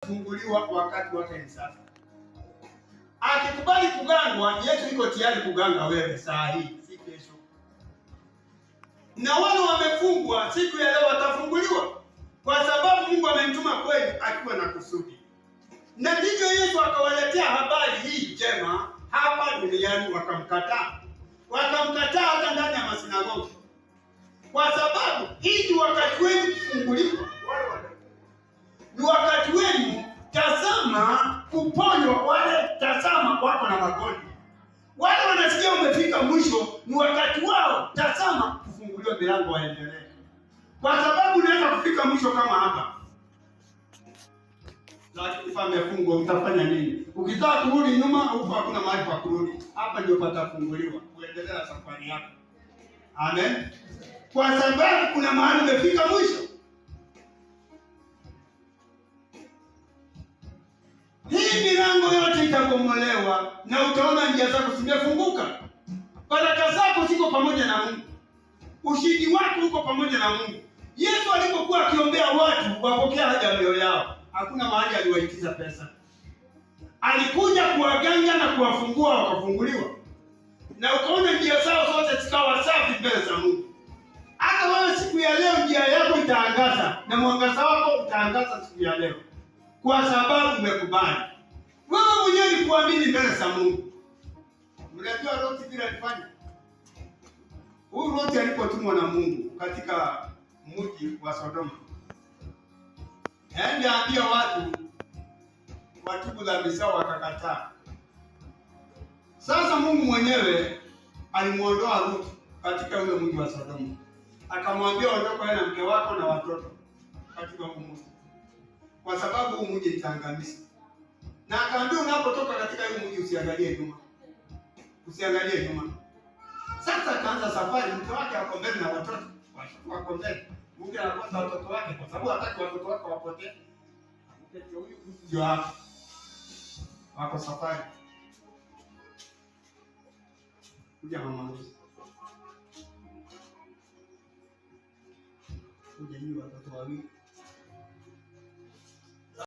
atafunguliwa wakati wake ni sasa. Akikubali kugangwa, Yesu yuko tayari kuganga wewe saa hii, si kesho. Na wale wamefungwa siku ya leo watafunguliwa, kwa sababu Mungu amemtuma kweli akiwa na kusudi. Na ndivyo Yesu akawaletea habari hii njema hapa duniani, wakamkataa. Wakamkataa hata ndani ya masinagogi. Kwa sababu hii ni wakati wenu kufunguliwa. Ni wakati wenu, tazama kuponywa. Wale tazama wako na magonjwa. Wale wanasikia umefika mwisho, ni wakati wao, tazama kufunguliwa milango waendelee. Kwa sababu unaweza kufika mwisho kama hapa, lakini kama umefungwa utafanya nini? Ukitaka kurudi nyuma, huko hakuna mahali pa kurudi. Hapa ndio patafunguliwa, kuendelea safari yako. Amen. Kwa sababu kuna mahali umefika mwisho. Hii milango yote itabomolewa na utaona njia zako zimefunguka. Baraka zako ziko pamoja na Mungu. Ushindi wako uko pamoja na Mungu. Yesu alipokuwa akiombea watu wapokea haja ya mioyo yao, hakuna mahali aliwaitiza pesa. Alikuja kuwaganga na kuwafungua, wakafunguliwa. Na ukaona njia zao zote zikawa safi mbele za Mungu. Hata wewe siku ya leo njia yako itaangaza na mwangaza wako utaangaza siku ya leo. Kwa sababu umekubali. Wewe mwenyewe ni kuamini mbele za Mungu. Mnajua Loti bila alifanya. Huyu Loti alipotumwa na Mungu katika mji wa Sodoma, aende ambia watu watubu dhambi zao, wakakataa. Sasa Mungu mwenyewe alimuondoa Loti katika ule mji wa Sodoma. Akamwambia ondoka wewe na mke wako na watoto katika huo mji, kwa sababu huu mji utaangamizwa. Na akaambia unapotoka katika huu mji usiangalie nyuma. Usiangalie nyuma. Sasa akaanza safari, mke wake ako mbele na watoto wako mbele. Mungu anakosa watoto wake kwa sababu hataki watoto wake wapotee. Mke huyu ndio hapo. Wako safari. Kuja mama. Kuja ni watoto wawili.